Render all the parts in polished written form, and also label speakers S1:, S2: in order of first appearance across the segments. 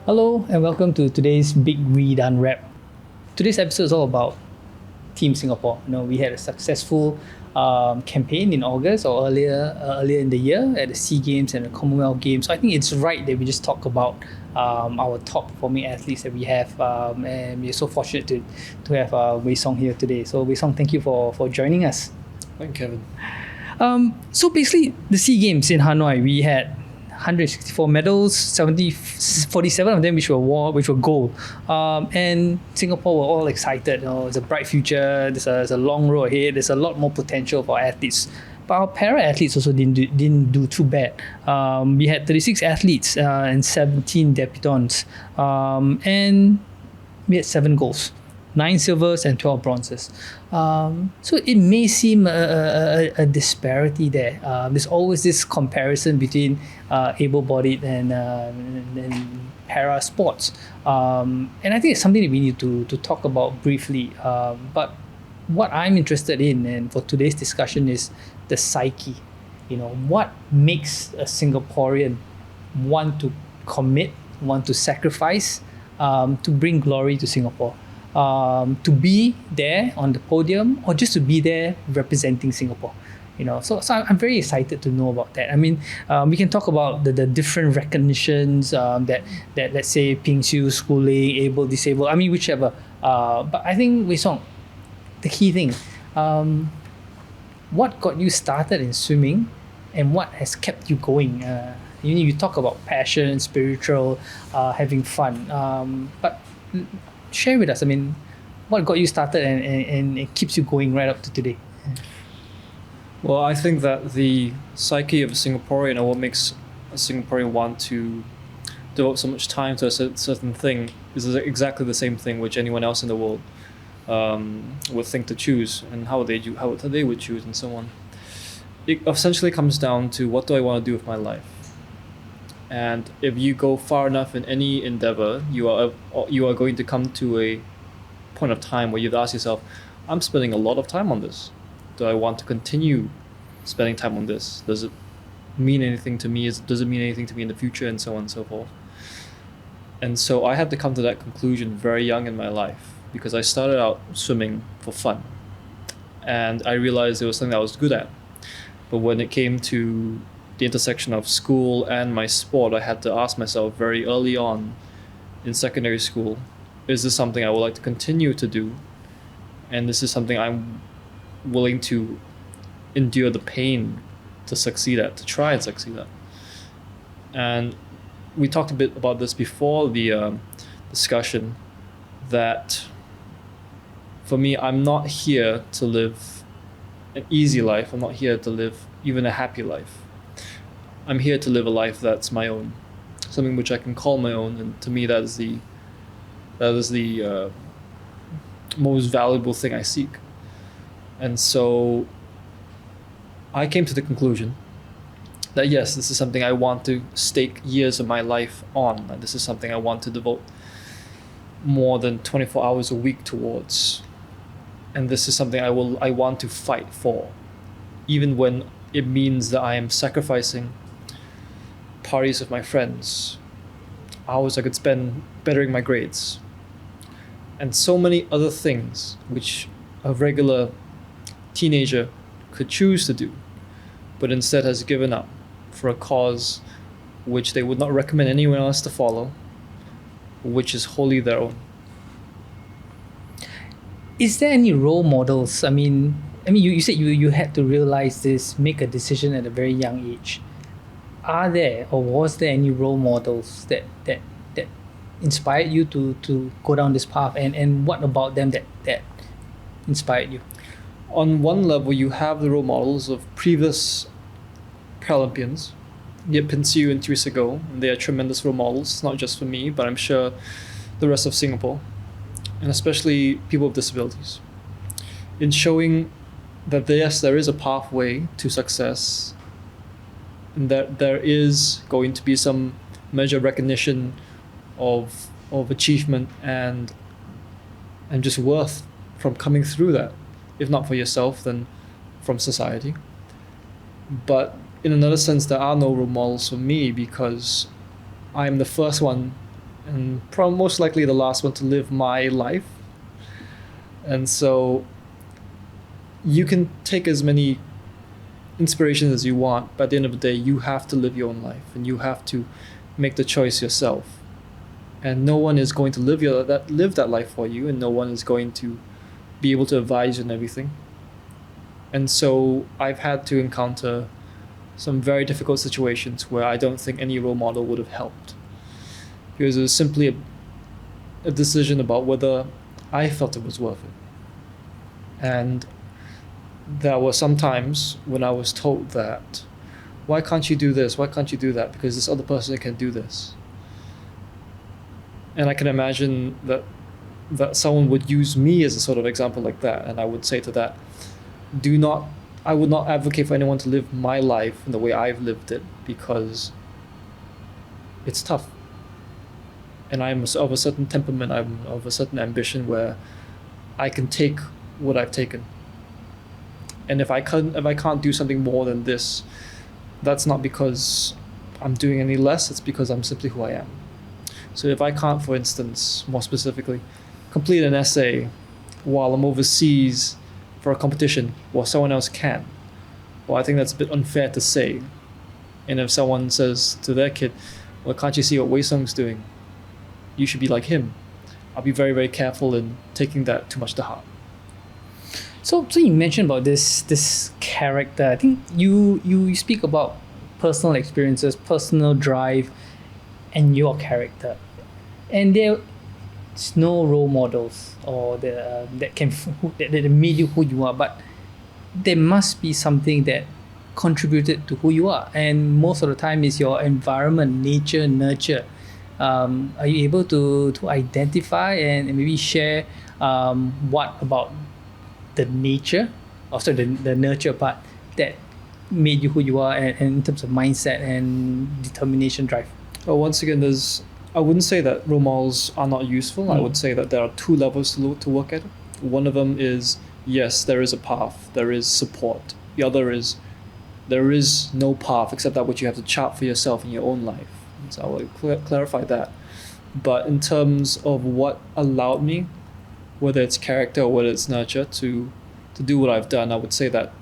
S1: Hello and welcome to today's Big Read Unwrapped. Today's episode is all about Team Singapore. We had a successful campaign in August or earlier in the year at the SEA Games and the Commonwealth Games. So I think it's right that we just talk about our top performing athletes that we have, and we're so fortunate to have Wei Soong here today. So Wei Soong, thank you for joining us.
S2: Thank you, Kevin.
S1: So basically, the SEA Games in Hanoi, we had 164 medals, 47 of them which were gold. And Singapore were all excited. It's a bright future. There's a long road ahead. There's a lot more potential for athletes. But our para athletes also didn't do too bad. We had 36 athletes and 17 debutants, and we had 7 golds. 9 silvers and 12 bronzes. So it may seem a disparity there. There's always this comparison between able-bodied and para sports. And I think it's something that we need to talk about briefly. But what I'm interested in, and for today's discussion, is the psyche. What makes a Singaporean want to commit, want to sacrifice, to bring glory to Singapore? To be there on the podium or just to be there representing Singapore. So I'm very excited to know about that. I mean, we can talk about the different recognitions that let's say Ping Siu, schooling, able, disabled, whichever. But I think Wei Soong, the key thing, what got you started in swimming and what has kept you going? You talk about passion, spiritual, having fun, but share with us, what got you started and it keeps you going right up to today?
S2: Well, I think that the psyche of a Singaporean, or what makes a Singaporean want to devote so much time to a certain thing, is exactly the same thing which anyone else in the world would think to choose, and how they would choose, and so on. It essentially comes down to, what do I want to do with my life? And if you go far enough in any endeavor, you are going to come to a point of time where you've asked yourself, I'm spending a lot of time on this. Do I want to continue spending time on this? Does it mean anything to me? Does it mean anything to me in the future? And so on and so forth. And so I had to come to that conclusion very young in my life, because I started out swimming for fun. And I realized it was something I was good at. But when it came to the intersection of school and my sport, I had to ask myself very early on in secondary school, is this something I would like to continue to do? And this is something I'm willing to endure the pain to succeed at, to try and succeed at. And we talked a bit about this before the discussion, that for me, I'm not here to live an easy life. I'm not here to live even a happy life. I'm here to live a life that's my own, something which I can call my own, and to me that is the most valuable thing I seek. And so I came to the conclusion that yes, this is something I want to stake years of my life on, and this is something I want to devote more than 24 hours a week towards, and this is something I want to fight for, even when it means that I am sacrificing parties with my friends, hours I could spend bettering my grades, and so many other things which a regular teenager could choose to do, but instead has given up for a cause which they would not recommend anyone else to follow, which is wholly their own.
S1: Is there any role models? You said you had to realize this, make a decision at a very young age. Are there, or was there any role models that inspired you to go down this path, and what about them that inspired you?
S2: On one level, you have the role models of previous Paralympians, Yip Pin Siu and Teresa Go, and they are tremendous role models, not just for me, but I'm sure the rest of Singapore, and especially people with disabilities, in showing that yes, there is a pathway to success, and that there is going to be some measure of recognition of achievement and just worth from coming through that, if not for yourself, then from society. But in another sense, there are no role models for me, because I'm the first one and most likely the last one to live my life. And so you can take as many inspirations as you want, but at the end of the day, you have to live your own life, and you have to make the choice yourself. And no one is going to live that life for you, and no one is going to be able to advise you on everything. And so I've had to encounter some very difficult situations where I don't think any role model would have helped, because it was simply a decision about whether I felt it was worth it. And there were some times when I was told that, why can't you do this? Why can't you do that? Because this other person can do this. And I can imagine that someone would use me as a sort of example like that. And I would say to that, I would not advocate for anyone to live my life in the way I've lived it, because it's tough. And I'm of a certain temperament, I'm of a certain ambition where I can take what I've taken. And if I can't do something more than this, that's not because I'm doing any less, it's because I'm simply who I am. So if I can't, for instance, more specifically, complete an essay while I'm overseas for a competition while someone else can, well, I think that's a bit unfair to say. And if someone says to their kid, well, can't you see what Wei Soong's doing? You should be like him. I'll be very, very careful in taking that too much to heart.
S1: So you mentioned about this character. I think you speak about personal experiences, personal drive, and your character, and there's no role models or that made you who you are. But there must be something that contributed to who you are, and most of the time is your environment, nature, nurture. Are you able to identify and maybe share what about the nature, also the nurture part, that made you who you are, and in terms of mindset and determination, drive?
S2: Well, once again, I wouldn't say that role models are not useful. I would say that there are two levels to work at. One of them is, yes, there is a path, there is support. The other is, there is no path except that which you have to chart for yourself in your own life. So I will clarify that. But in terms of what allowed me, whether it's character or whether it's nurture, to do what I've done, I would say that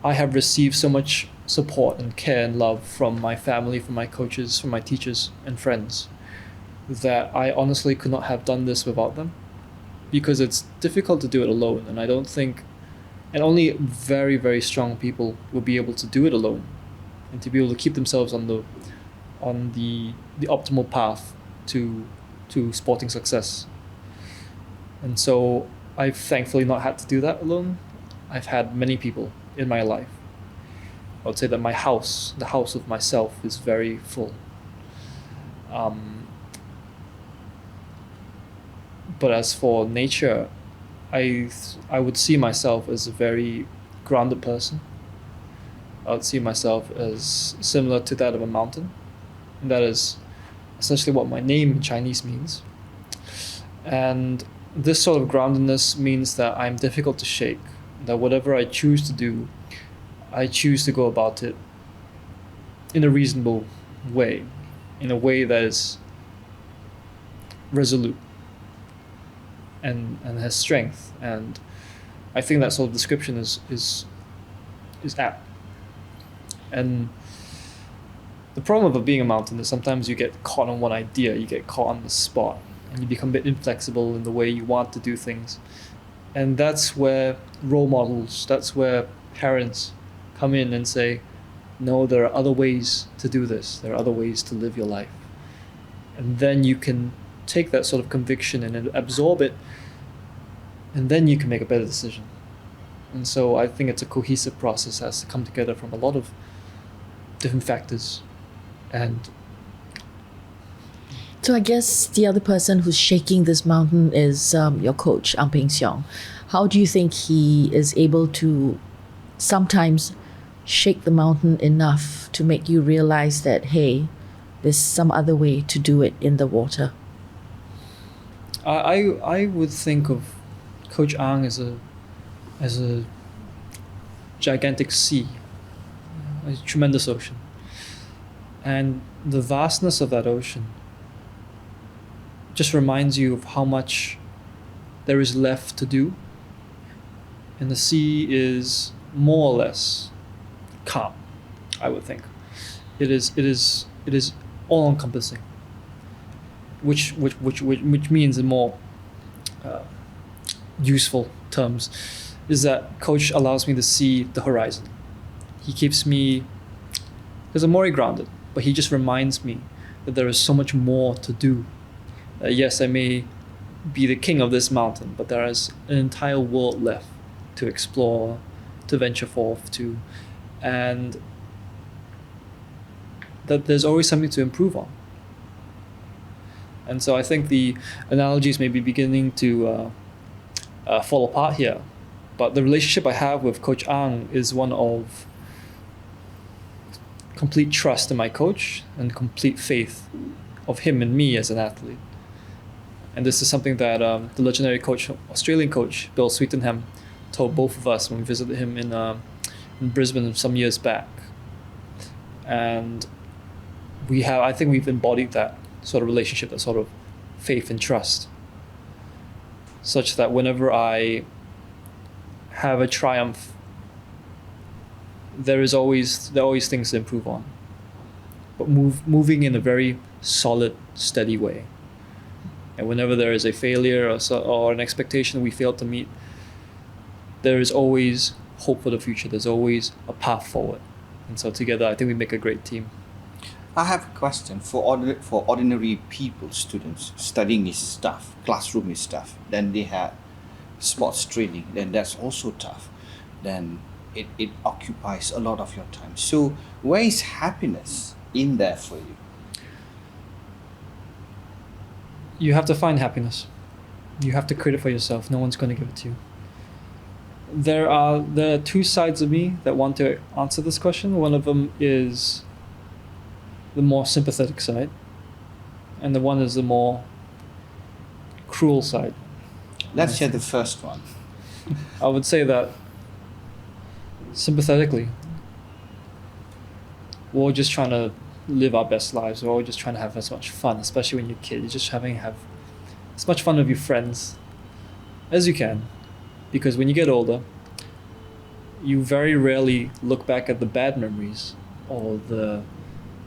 S2: I have received so much support and care and love from my family, from my coaches, from my teachers and friends, that I honestly could not have done this without them, because it's difficult to do it alone. And I don't think, and only very, very strong people will be able to do it alone, and to be able to keep themselves on the optimal path to sporting success. And so I've thankfully not had to do that alone. I've had many people in my life. I would say that the house of myself, is very full. But as for nature, I would see myself as a very grounded person. I would see myself as similar to that of a mountain. And that is essentially what my name in Chinese means. And this sort of groundedness means that I'm difficult to shake, that whatever I choose to do, I choose to go about it in a reasonable way, in a way that is resolute and has strength. And I think that sort of description is apt. And the problem of being a mountain is sometimes you get caught on one idea, you get caught on the spot, and you become a bit inflexible in the way you want to do things. And that's where role models, that's where parents come in and say, no, there are other ways to do this. There are other ways to live your life. And then you can take that sort of conviction and absorb it, and then you can make a better decision. And so I think it's a cohesive process that has to come together from a lot of different factors. And
S3: so I guess the other person who's shaking this mountain is your coach, Ang Peng Siong. How do you think he is able to sometimes shake the mountain enough to make you realize that, hey, there's some other way to do it in the water?
S2: I would think of Coach Ang as a gigantic sea, a tremendous ocean. And the vastness of that ocean just reminds you of how much there is left to do. And the sea is more or less calm, I would think. It is all encompassing, which means in more useful terms is that coach allows me to see the horizon. He keeps me, because I'm already grounded, but he just reminds me that there is so much more to do. Yes, I may be the king of this mountain, but there is an entire world left to explore, to venture forth to, and that there's always something to improve on. And so I think the analogies may be beginning to fall apart here, but the relationship I have with Coach Ang is one of complete trust in my coach and complete faith of him and me as an athlete. And this is something that the legendary coach, Australian coach, Bill Sweetenham, told both of us when we visited him in Brisbane some years back. And I think we've embodied that sort of relationship, that sort of faith and trust, such that whenever I have a triumph, there are always things to improve on, but moving in a very solid, steady way. And whenever there is a failure or an expectation we fail to meet, there is always hope for the future. There's always a path forward. And so together, I think we make a great team.
S4: I have a question for ordinary people, students studying this stuff, classroom is stuff. Then they have sports training. Then that's also tough. Then it occupies a lot of your time. So where is happiness in there for you?
S2: You have to find happiness. You have to create it for yourself. No one's going to give it to you. There are two sides of me that want to answer this question. One of them is the more sympathetic side, and the one is the more cruel side.
S4: Let's hear the first one.
S2: I would say that sympathetically, we're all just trying to live our best lives. We're all just trying to have as much fun, especially when you're a kid. You're just having to have as much fun with your friends as you can, because when you get older, you very rarely look back at the bad memories or the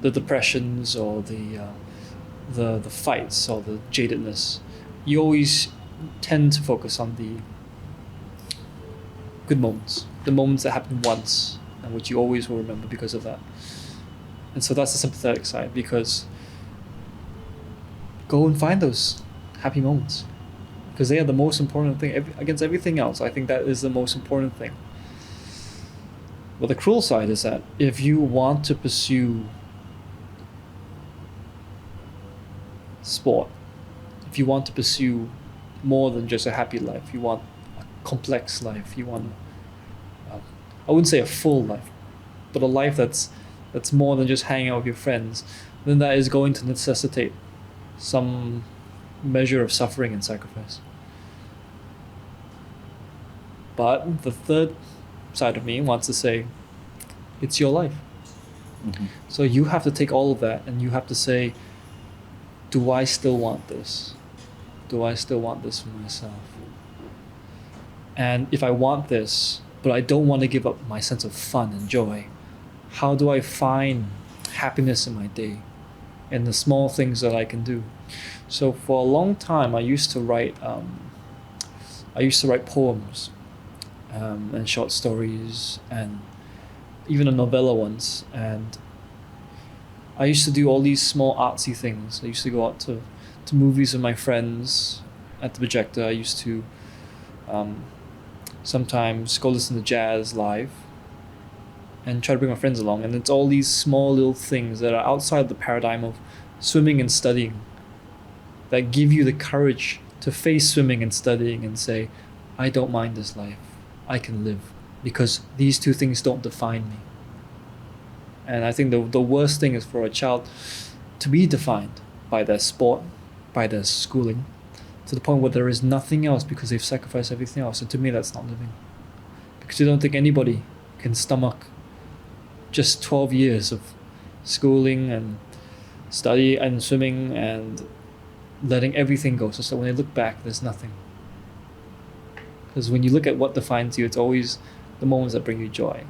S2: depressions or the fights or the jadedness. You always tend to focus on the good moments, the moments that happened once and which you always will remember because of that. And so that's the sympathetic side, because go and find those happy moments, because they are the most important thing. Against everything else, I think that is the most important thing. But the cruel side is that if you want to pursue sport, if you want to pursue more than just a happy life, you want a complex life, you want, I wouldn't say a full life, but a life that's more than just hanging out with your friends, then that is going to necessitate some measure of suffering and sacrifice. But the third side of me wants to say, it's your life.
S4: Mm-hmm.
S2: So you have to take all of that and you have to say, do I still want this? Do I still want this for myself? And if I want this, but I don't want to give up my sense of fun and joy, how do I find happiness in my day and the small things that I can do? So for a long time, I used to write poems and short stories and even a novella once. And I used to do all these small artsy things. I used to go out to movies with my friends at the projector. I used to sometimes go listen to jazz live and try to bring my friends along. And it's all these small little things that are outside the paradigm of swimming and studying that give you the courage to face swimming and studying and say, I don't mind this life. I can live, because these two things don't define me. And I think the worst thing is for a child to be defined by their sport, by their schooling, to the point where there is nothing else because they've sacrificed everything else. And to me, that's not living. Because you don't think anybody can stomach just 12 years of schooling and study and swimming and letting everything go, so when they look back, there's nothing. Because when you look at what defines you, it's always the moments that bring you joy.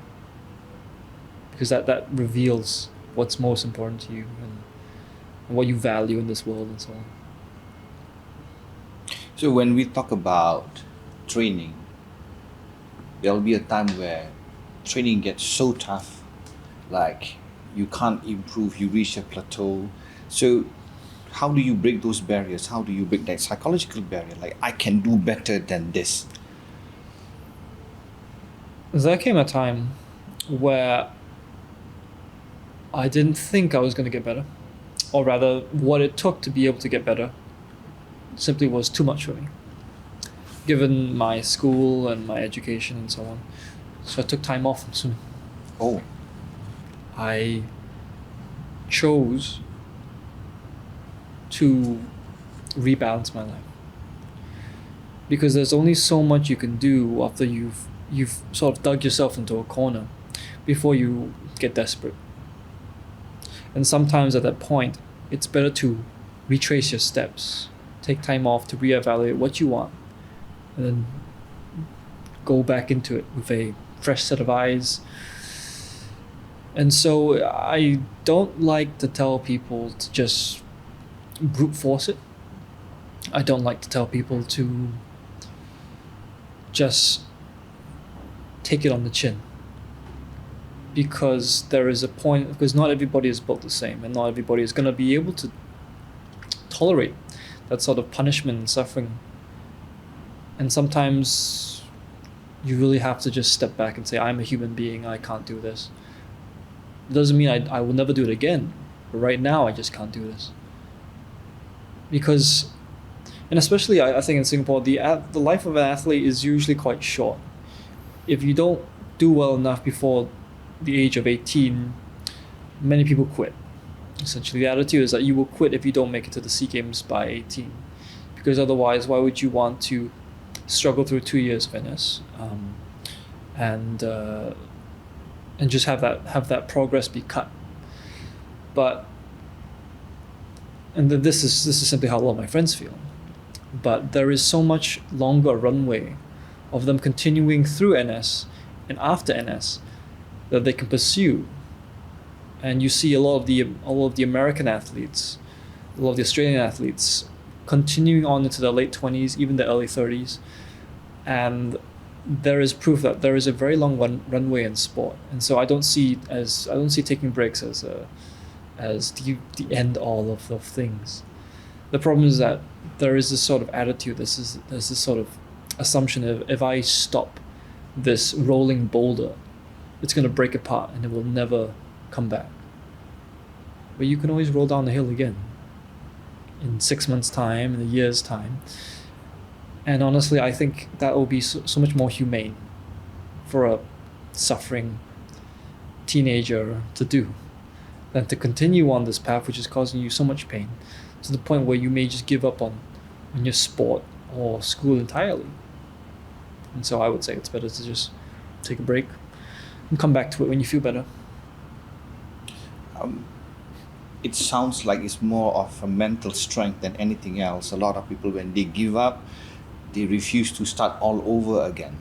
S2: Because that reveals what's most important to you and what you value in this world and so on.
S4: So when we talk about training, there'll be a time where training gets so tough, like you can't improve, you reach a plateau. So how do you break those barriers? How do you break that psychological barrier? Like, I can do better than this.
S2: There came a time where I didn't think I was going to get better, or rather, what it took to be able to get better simply was too much for me, given my school and my education and so on. So I took time off from swimming.
S4: Oh,
S2: I chose to rebalance my life, because there's only so much you can do after you've sort of dug yourself into a corner before you get desperate. And sometimes at that point, it's better to retrace your steps, take time off to reevaluate what you want, and then go back into it with a fresh set of eyes. And so I don't like to tell people to just brute force it. I don't like to tell people to just take it on the chin, because there is a point, because not everybody is built the same, and not everybody is going to be able to tolerate that sort of punishment and suffering. And sometimes you really have to just step back and say, I'm a human being, I can't do this. It doesn't mean I will never do it again, but right now I just can't do this. Because, and especially I think in Singapore, the life of an athlete is usually quite short. If you don't do well enough before the age of 18, many people quit. Essentially, the attitude is that you will quit if you don't make it to the SEA Games by 18. Because otherwise, why would you want to struggle through 2 years of NS and just have that progress be cut? But this is simply how a lot of my friends feel. But there is so much longer runway of them continuing through NS and after NS that they can pursue. And you see a lot of the American athletes, a lot of the Australian athletes continuing on into their late 20s, even their early 30s. And there is proof that there is a very long runway in sport. And so I don't see taking breaks as the end all of things. The problem is that there is this sort of attitude, there's this sort of assumption of, if I stop this rolling boulder, it's going to break apart and it will never come back. But you can always roll down the hill again in 6 months' time, in a year's time. And honestly, I think that will be so much more humane for a suffering teenager to do than to continue on this path which is causing you so much pain, to the point where you may just give up on your sport or school entirely. And so I would say it's better to just take a break and come back to it when you feel better.
S4: It sounds like it's more of a mental strength than anything else. A lot of people, when they give up, they refuse to start all over again.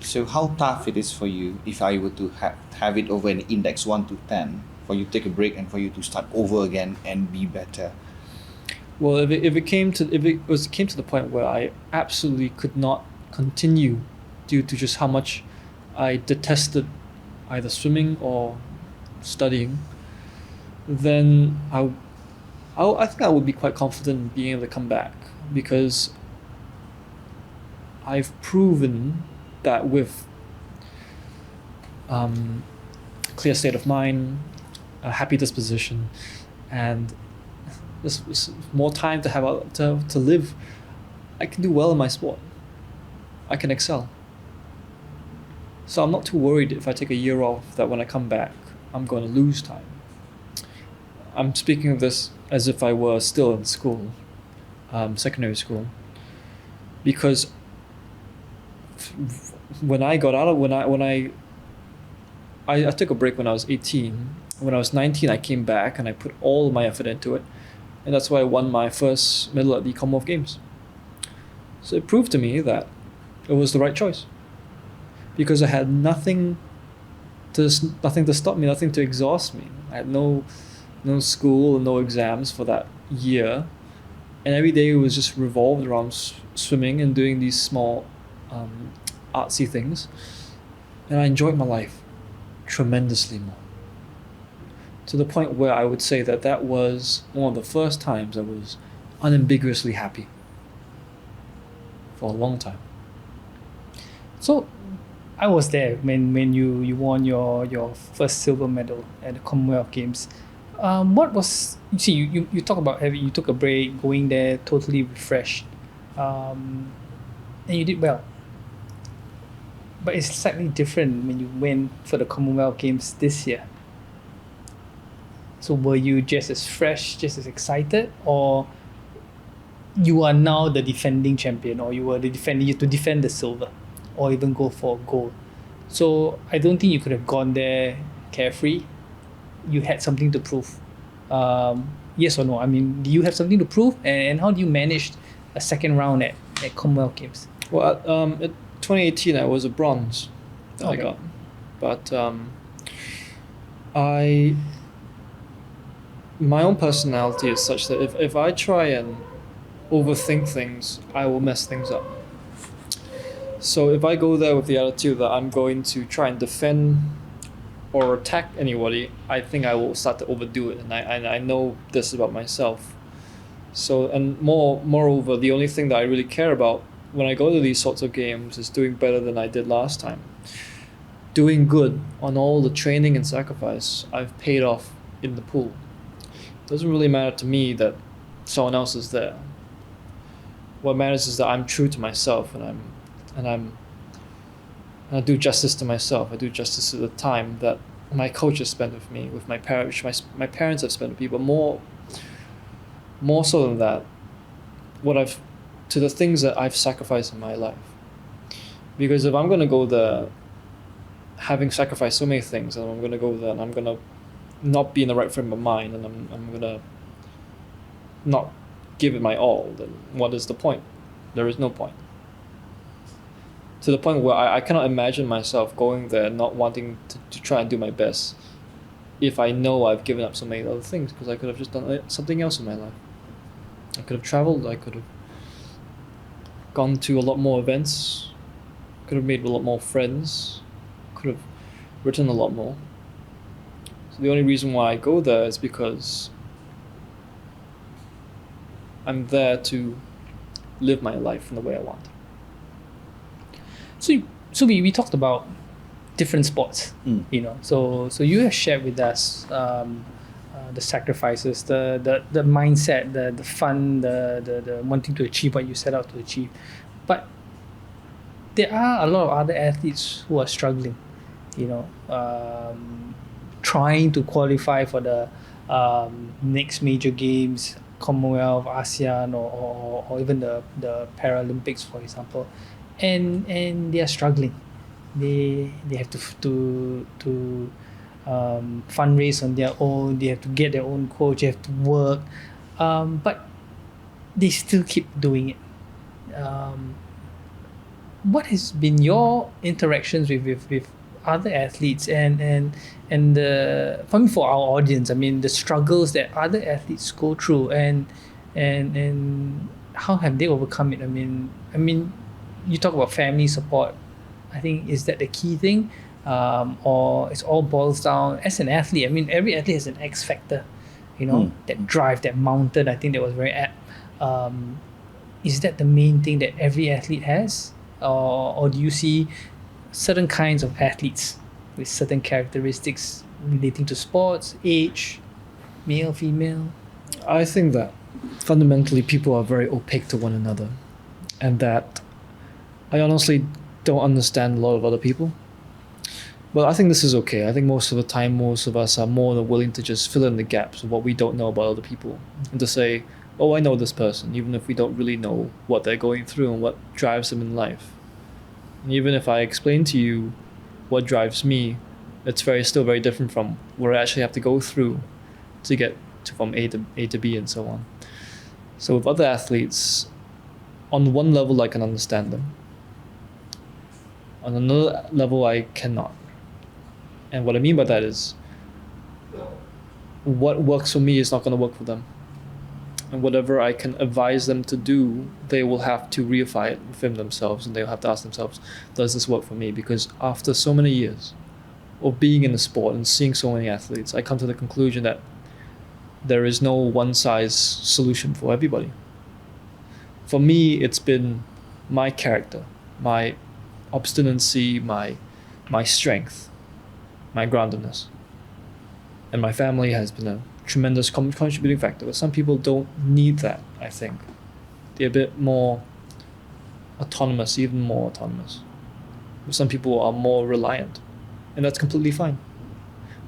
S4: So how tough it is for you, if I were to have it over an index 1 to 10, for you to take a break and for you to start over again and be better?
S2: Well, if it came to the point where I absolutely could not continue due to just how much I detested either swimming or studying, then I think I would be quite confident in being able to come back, because I've proven that with clear state of mind, a happy disposition, and this more time to have to live, I can do well in my sport. I can excel. So I'm not too worried if I take a year off that when I come back, I'm going to lose time. I'm speaking of this as if I were still in school, secondary school, because when I got out of I took a break when I was 18. When I was 19, I came back and I put all my effort into it, And that's why I won my first medal at the Commonwealth Games. So it proved to me that it was the right choice. Because I had nothing to stop me, nothing to exhaust me. I had no school, no exams for that year. And every day was just revolved around swimming and doing these small artsy things. And I enjoyed my life tremendously more. To the point where I would say that was one of the first times I was unambiguously happy for a long time.
S1: So I was there when you won your first silver medal at the Commonwealth Games. What was you talk about you took a break, going there totally refreshed, and you did well. But it's slightly different when you went for the Commonwealth Games this year. So were you just as fresh, just as excited, or you are now the defending champion, or you were the defending, you to defend the silver, or even go for gold? So I don't think you could have gone there carefree. You had something to prove. Yes or no? I mean, do you have something to prove? And how do you manage a second round at Commonwealth Games?
S2: Well, at 2018, I was a bronze that I
S1: Okay.
S2: got. But my own personality is such that if I try and overthink things, I will mess things up. So if I go there with the attitude that I'm going to try and defend or attack anybody, I think I will start to overdo it, and I know this about myself. So, and moreover, the only thing that I really care about when I go to these sorts of games is doing better than I did last time. Doing good on all the training and sacrifice I've paid off in the pool. It doesn't really matter to me that someone else is there. What matters is that I'm true to myself, and I do justice to myself. I do justice to the time that my coaches spent with me, with my parents. My parents have spent with me, but more so than that, to the things that I've sacrificed in my life. Because if I'm gonna go there, having sacrificed so many things, and I'm gonna go there and I'm gonna not be in the right frame of mind, and I'm gonna not give it my all, then what is the point? There is no point. To the point where I cannot imagine myself going there not wanting to try and do my best if I know I've given up so many other things, because I could have just done something else in my life. I could have traveled, I could have gone to a lot more events, could have made a lot more friends, could have written a lot more. So the only reason why I go there is because I'm there to live my life in the way I want.
S1: So we talked about different sports, you know. So you have shared with us the sacrifices, the mindset, the fun, the wanting to achieve what you set out to achieve. But there are a lot of other athletes who are struggling, you know, trying to qualify for the next major games, Commonwealth, ASEAN, or even the Paralympics, for example. And they are struggling. They have to fundraise on their own. They have to get their own coach. They have to work, but they still keep doing it. What has been your interactions with other athletes and for our audience? I mean, the struggles that other athletes go through, and how have they overcome it? I mean. You talk about family support. I think, is that the key thing, or it's all boils down as an athlete? I mean, every athlete has an X factor, you know, that drive, that mountain. I think that was very apt. Is that the main thing that every athlete has, or do you see certain kinds of athletes with certain characteristics relating to sports, age, male, female?
S2: I think that fundamentally people are very opaque to one another, and that I honestly don't understand a lot of other people. But I think this is okay. I think most of the time, most of us are more than willing to just fill in the gaps of what we don't know about other people, and to say, oh, I know this person, even if we don't really know what they're going through and what drives them in life. And even if I explain to you what drives me, it's still very different from what I actually have to go through to get from A to B and so on. So with other athletes, on one level I can understand them. On another level I cannot. And what I mean by that is, what works for me is not going to work for them. And whatever I can advise them to do, they will have to reify it within themselves, and they'll have to ask themselves, does this work for me? Because after so many years of being in the sport and seeing so many athletes, I come to the conclusion that there is no one-size solution for everybody. For me, it's been my character, my obstinacy, my strength, my groundedness. And my family has been a tremendous contributing factor. But some people don't need that, I think. They're a bit more autonomous, even more autonomous. Some people are more reliant. And that's completely fine.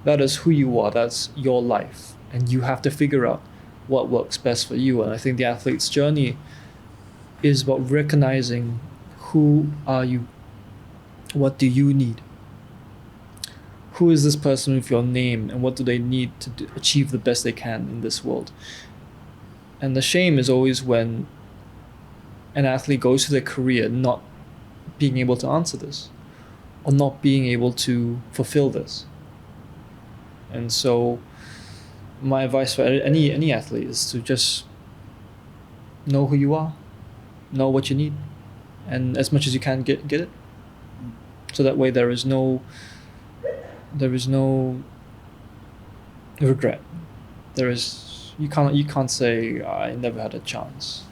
S2: That is who you are, that's your life. And you have to figure out what works best for you. And I think the athlete's journey is about recognizing who are you, what do you need, who is this person with your name, and what do they need to achieve the best they can in this world. And the shame is always when an athlete goes through their career not being able to answer this, or not being able to fulfill this. And so my advice for any athlete is to just know who you are, know what you need, and as much as you can get it. So that way there is no regret. You can't say I never had a chance.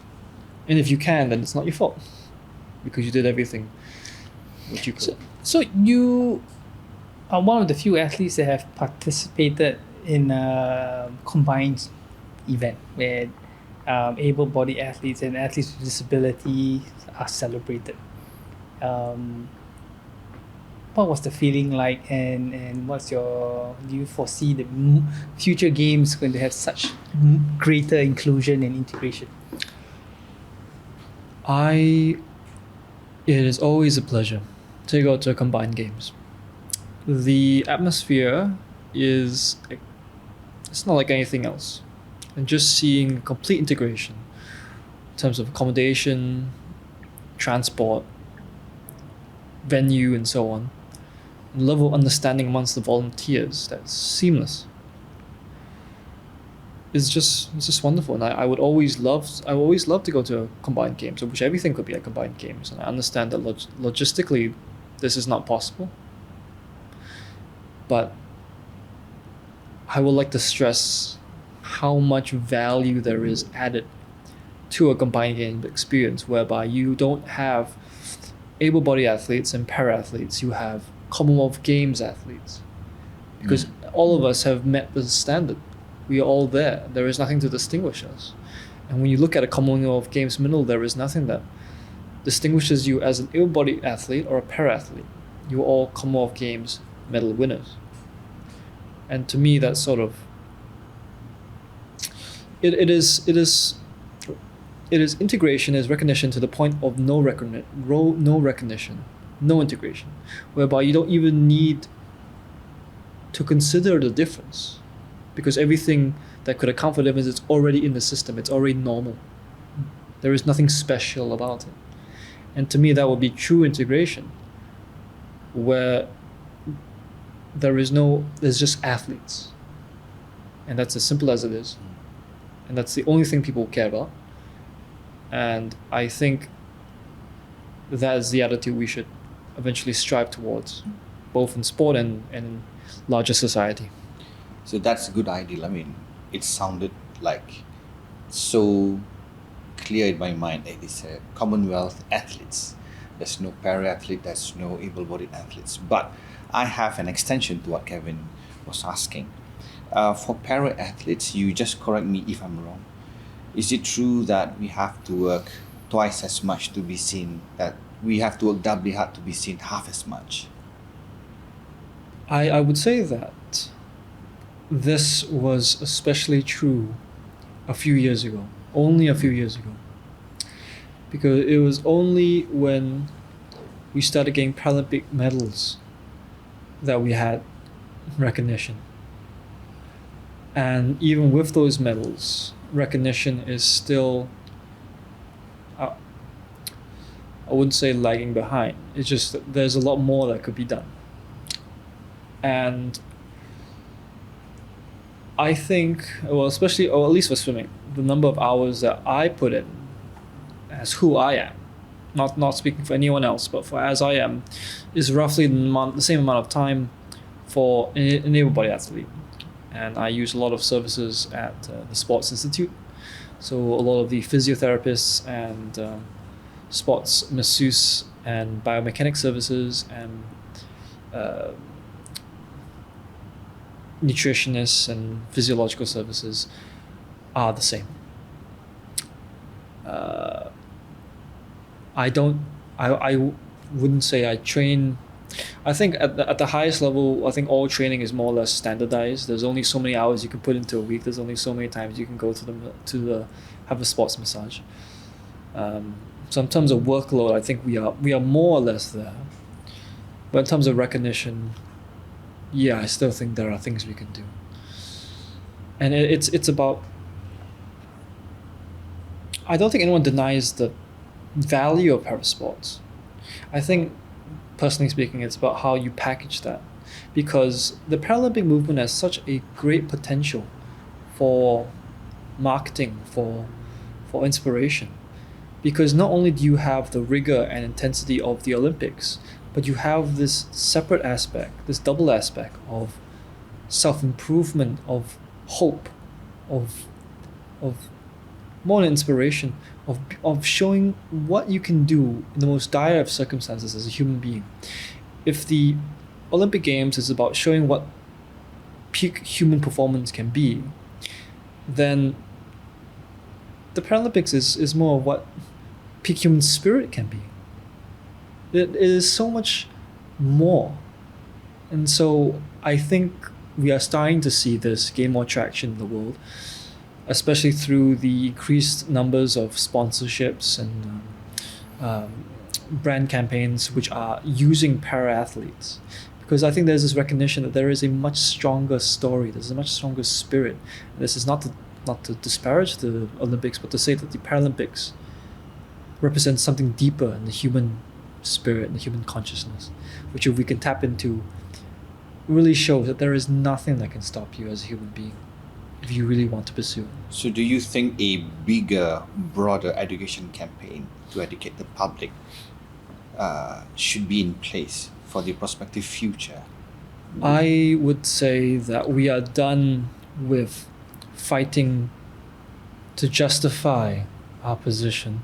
S2: And if you can, then it's not your fault, because you did everything what you could.
S1: So you are one of the few athletes that have participated in a combined event where able-bodied athletes and athletes with disability are celebrated. What was the feeling like, and do you foresee the future games going to have such greater inclusion and integration?
S2: It is always a pleasure to go to combined games. The atmosphere it's not like anything else. And just seeing complete integration in terms of accommodation, transport, venue, and so on. The level of understanding amongst the volunteers that's seamless. It's just wonderful, and I would always love to go to combined games. I wish everything could be like combined games, and I understand that logistically this is not possible. But I would like to stress how much value there is added to a combined game experience, whereby you don't have able-bodied athletes and para-athletes, you have Commonwealth Games athletes. Because all of us have met the standard. We are all there. There is nothing to distinguish us. And when you look at a Commonwealth Games medal, there is nothing that distinguishes you as an able-bodied athlete or a para-athlete. You are all Commonwealth Games medal winners. And to me, that's sort of it is integration, is recognition to the point of no recognition, no integration, whereby you don't even need to consider the difference, because everything that could account for the difference is already in the system. It's already normal. There is nothing special about it. And to me, that would be true integration, where there's just athletes. And that's as simple as it is. And that's the only thing people care about. And I think that is the attitude we should eventually strive towards, both in sport and in larger society.
S4: So that's a good ideal. I mean, it sounded like so clear in my mind that it's a Commonwealth athletes. There's no para-athlete, there's no able-bodied athletes. But I have an extension to what Kevin was asking. For para-athletes, you just correct me if I'm wrong. Is it true that we have to work twice as much to be seen, that we have to work doubly hard to be seen half as much?
S2: I would say that this was especially true a few years ago, only a few years ago. Because it was only when we started getting Paralympic medals that we had recognition. And even with those medals, recognition is still, I wouldn't say lagging behind. It's just that there's a lot more that could be done. And I think, well, especially, or at least for swimming, the number of hours that I put in as who I am, not speaking for anyone else, but for as I am, is roughly the same amount of time for an able-bodied athlete. And I use a lot of services at the Sports Institute. So a lot of the physiotherapists and sports masseuse and biomechanic services and nutritionists and physiological services are the same. I wouldn't say I train. I think at the highest level, I think all training is more or less standardized. There's only so many hours you can put into a week. There's only so many times you can go to have a sports massage. So in terms of workload, I think we are more or less there. But in terms of recognition, yeah, I still think there are things we can do. And it's about. I don't think anyone denies the value of parasports. I think, personally speaking, it's about how you package that, because the Paralympic movement has such a great potential for marketing, for inspiration, because not only do you have the rigor and intensity of the Olympics, but you have this separate aspect, this double aspect of self-improvement, of hope, of more than inspiration, of showing what you can do in the most dire of circumstances as a human being. If the Olympic Games is about showing what peak human performance can be, then the Paralympics is more of what peak human spirit can be. It is so much more. And so I think we are starting to see this gain more traction in the world, especially through the increased numbers of sponsorships and brand campaigns which are using para-athletes. Because I think there's this recognition that there is a much stronger story, there's a much stronger spirit. And this is not to disparage the Olympics, but to say that the Paralympics represent something deeper in the human spirit and the human consciousness, which if we can tap into, really shows that there is nothing that can stop you as a human being if you really want to pursue it.
S4: So do you think a bigger, broader education campaign to educate the public should be in place for the prospective future?
S2: I would say that we are done with fighting to justify our position.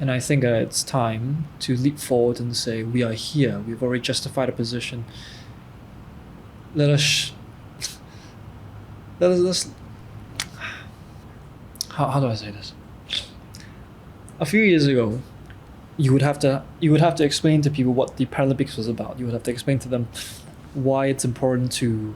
S2: And I think it's time to leap forward and say, we are here, we've already justified a position. Let us how do I say this? A few years ago, you would have to explain to people what the Paralympics was about. You would have to explain to them why it's important to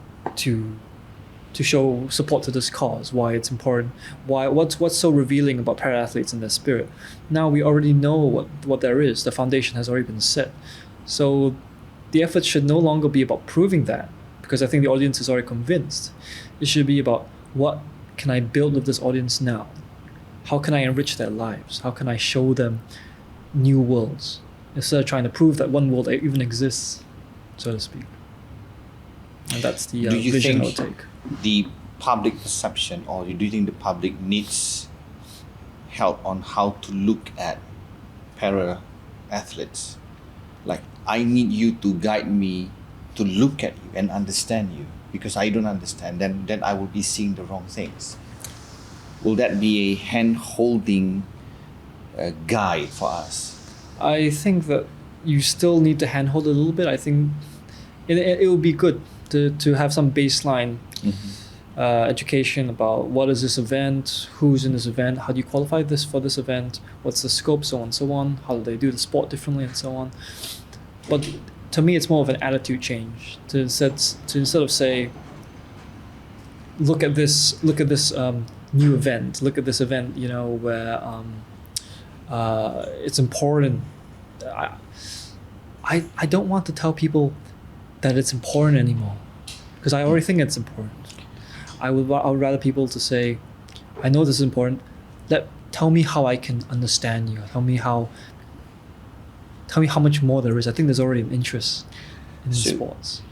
S2: show support to this cause, why it's important, what's so revealing about para-athletes and their spirit. Now we already know what there is. The foundation has already been set. So the effort should no longer be about proving that, because I think the audience is already convinced. It should be about, what can I build with this audience now? How can I enrich their lives? How can I show them new worlds, instead of trying to prove that one world even exists, so to speak. And that's the vision I would take.
S4: The public perception, or do you think the public needs help on how to look at para athletes? Like, I need you to guide me to look at you and understand you, because I don't understand, then I will be seeing the wrong things. Will that be a hand-holding guide for us?
S2: I think that you still need to handhold a little bit. I think it would be good to have some baseline education about what is this event, who's in this event, how do you qualify for this event, what's the scope, so on and so on, how do they do the sport differently and so on. But to me, it's more of an attitude change to instead of say, look at this new event, look at this event, where it's important. I don't want to tell people that it's important anymore, because I already think it's important. I would rather people to say, I know this is important. Tell me how I can understand you. Tell me how much more there is. I think there's already an interest in
S4: So-
S2: sports.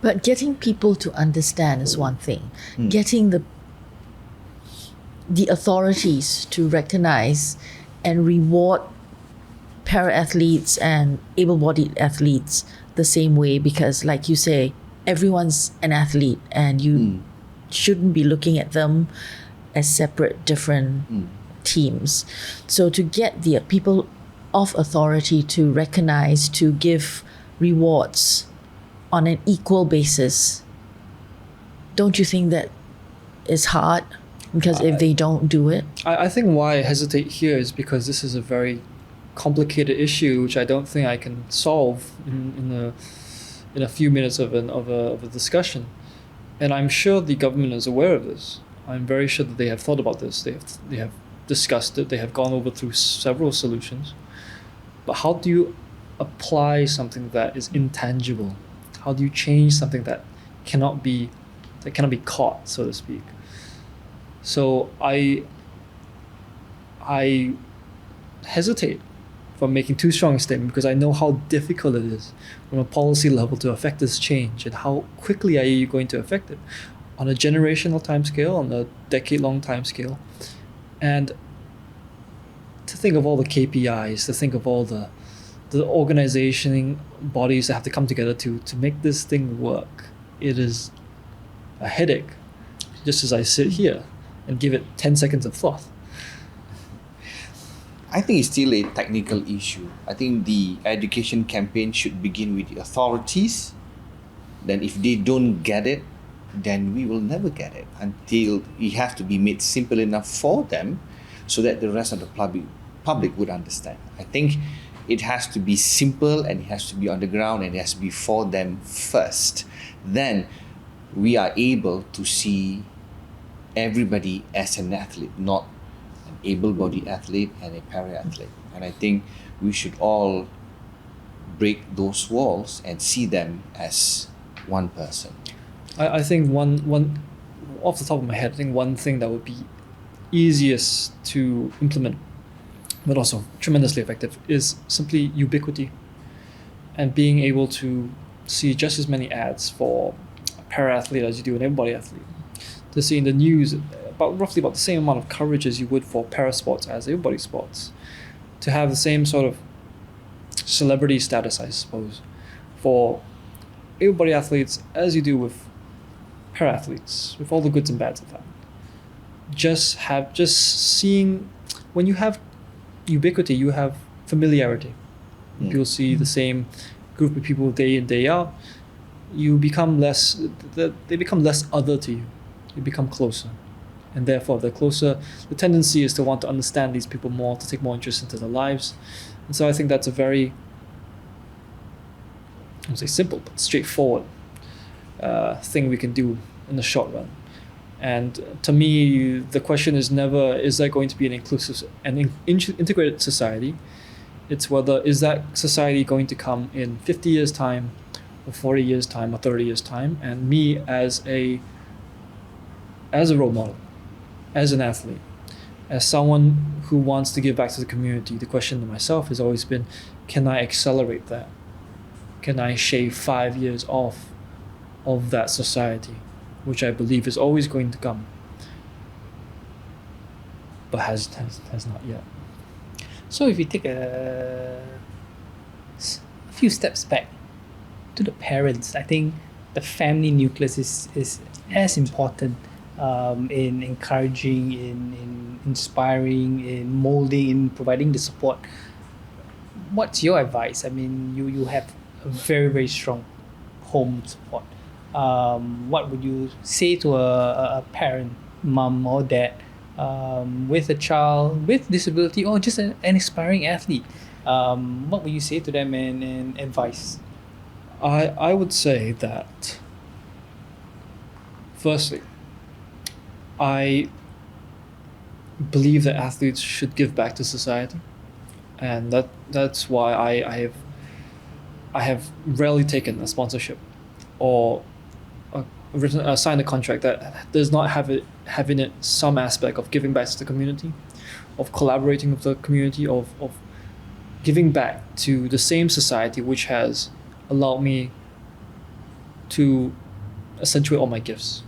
S3: But getting people to understand is one thing. Getting the authorities to recognize and reward para-athletes and able-bodied athletes the same way, because like you say, everyone's an athlete and you shouldn't be looking at them as separate, different teams. So to get the people of authority to recognize, to give rewards on an equal basis, don't you think that is hard? Because if they don't do it,
S2: I think why I hesitate here is because this is a very complicated issue, which I don't think I can solve in a few minutes of a discussion. And I'm sure the government is aware of this. I'm very sure that they have thought about this. They have discussed it. They have gone over through several solutions. But how do you apply something that is intangible? How do you change something that cannot be caught, so to speak? So I hesitate from making too strong a statement because I know how difficult it is from a policy level to affect this change, and how quickly are you going to affect it on a generational time scale, on a decade-long time scale. And to think of all the KPIs, to think of all the organization bodies that have to come together to make this thing work, it is a headache, just as I sit here and give it 10 seconds of thought.
S4: I think it's still a technical issue. I think the education campaign should begin with the authorities. Then if they don't get it, then we will never get it until it has to be made simple enough for them so that the rest of the public would understand. I think it has to be simple and it has to be on the ground and it has to be for them first. Then we are able to see everybody as an athlete, not an able-bodied athlete and a para-athlete. And I think we should all break those walls and see them as one person.
S2: I think one off the top of my head, I think one thing that would be easiest to implement, but also tremendously effective, is simply ubiquity, and being able to see just as many ads for a para-athlete as you do an able-bodied athlete. To see in the news roughly about the same amount of coverage as you would for para sports as able-body sports. To have the same sort of celebrity status, I suppose, for able-bodied athletes as you do with para-athletes, with all the goods and bads of that. Just seeing, when you have ubiquity, you have familiarity. You'll see the same group of people day in, day out. They become less other to you. You become closer. And therefore, the closer, the tendency is to want to understand these people more, to take more interest into their lives. And so I think that's a very, I won't say simple, but straightforward thing we can do in the short run. And to me, the question is never, is that going to be an inclusive and integrated society? It's whether, is that society going to come in 50 years' time, or 40 years' time, or 30 years' time? And me as a role model, as an athlete, as someone who wants to give back to the community, the question to myself has always been, can I accelerate that? Can I shave 5 years off of that society, which I believe is always going to come, but has not yet.
S1: So if we take a few steps back to the parents, I think the family nucleus is as important in encouraging, in inspiring, in molding, in providing the support. What's your advice? I mean, you have a very, very strong home support. What would you say to a parent, mom or dad, with a child with disability or just an aspiring athlete? What would you say to them and advice?
S2: I would say that, firstly, I believe that athletes should give back to society, and that's why I have rarely taken a sponsorship or sign a contract that does not have in it some aspect of giving back to the community, of collaborating with the community, of giving back to the same society which has allowed me to accentuate all my gifts.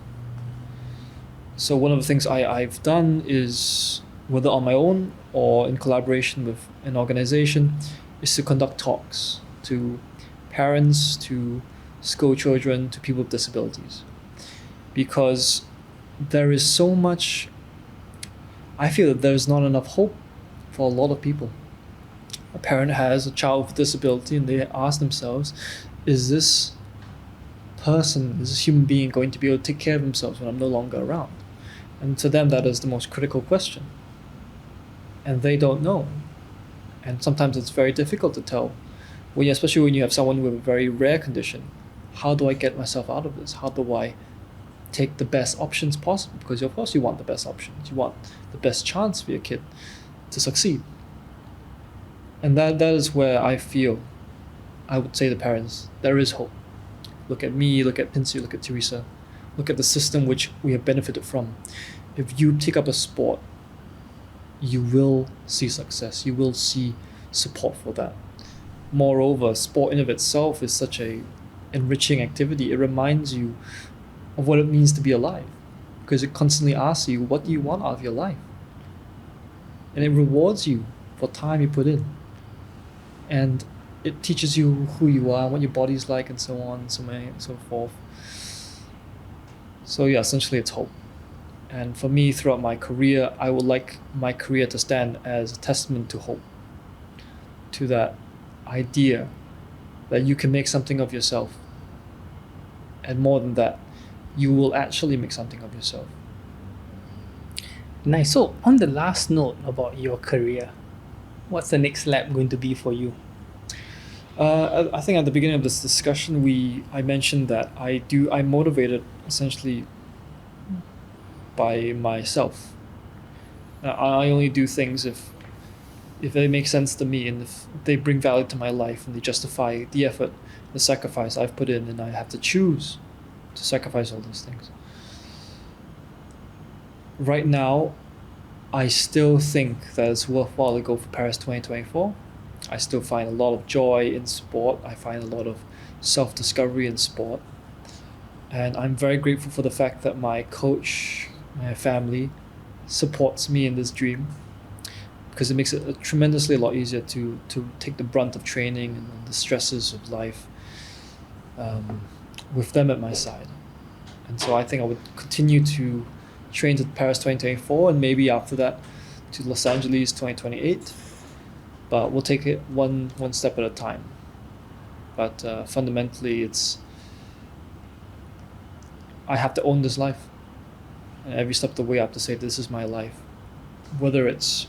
S2: So one of the things I've done is, whether on my own or in collaboration with an organization, is to conduct talks to parents, to school children, to people with disabilities. Because there is so much, I feel that there's not enough hope for a lot of people. A parent has a child with disability and they ask themselves, is this human being going to be able to take care of themselves when I'm no longer around? And to them, that is the most critical question. And they don't know. And sometimes it's very difficult to tell, especially when you have someone with a very rare condition. How do I get myself out of this? How do I take the best options possible? Because of course you want the best options. You want the best chance for your kid to succeed. And that is where I feel, I would say to parents, there is hope. Look at me, look at Pinsy, look at Teresa. Look at the system which we have benefited from. If you take up a sport, you will see success. You will see support for that. Moreover, sport in of itself is such a enriching activity. It reminds you of what it means to be alive, because it constantly asks you, what do you want out of your life? And it rewards you for time you put in. And it teaches you who you are, what your body's like, and so on, and so forth. So yeah, essentially it's hope. And for me, throughout my career, I would like my career to stand as a testament to hope, to that idea that you can make something of yourself. And more than that, you will actually make something of yourself.
S1: Nice. So on the last note about your career, what's the next lap going to be for you?
S2: I think at the beginning of this discussion, I mentioned that I'm motivated essentially by myself. I only do things if they make sense to me, and if they bring value to my life, and they justify the effort, the sacrifice I've put in, and I have to choose to sacrifice all those things. Right now, I still think that it's worthwhile to go for Paris 2024. I still find a lot of joy in sport. I find a lot of self-discovery in sport. And I'm very grateful for the fact that my coach, my family, supports me in this dream, because it makes it tremendously a lot easier to take the brunt of training and the stresses of life with them at my side. And so I think I would continue to train to Paris 2024, and maybe after that to Los Angeles 2028. But we'll take it one step at a time. But fundamentally, I have to own this life. And every step of the way I have to say, this is my life. Whether it's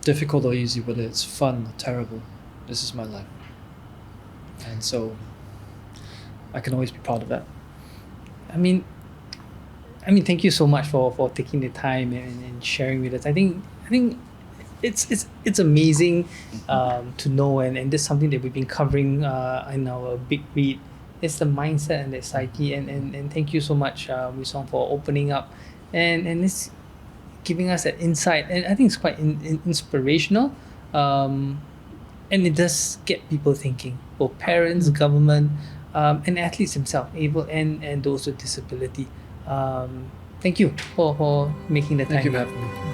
S2: difficult or easy, whether it's fun or terrible, this is my life. And so I can always be proud of that.
S1: I mean, thank you so much for taking the time and sharing with us. I think it's amazing to know, and this is something that we've been covering in our Big Read. It's the mindset and the psyche, and thank you so much, Wei Soong, for opening up and it's giving us that insight. And I think it's quite inspirational, and it does get people thinking, both parents, government, and athletes themselves, and those with disability. Thank you for making the time.
S2: Thank you for having me.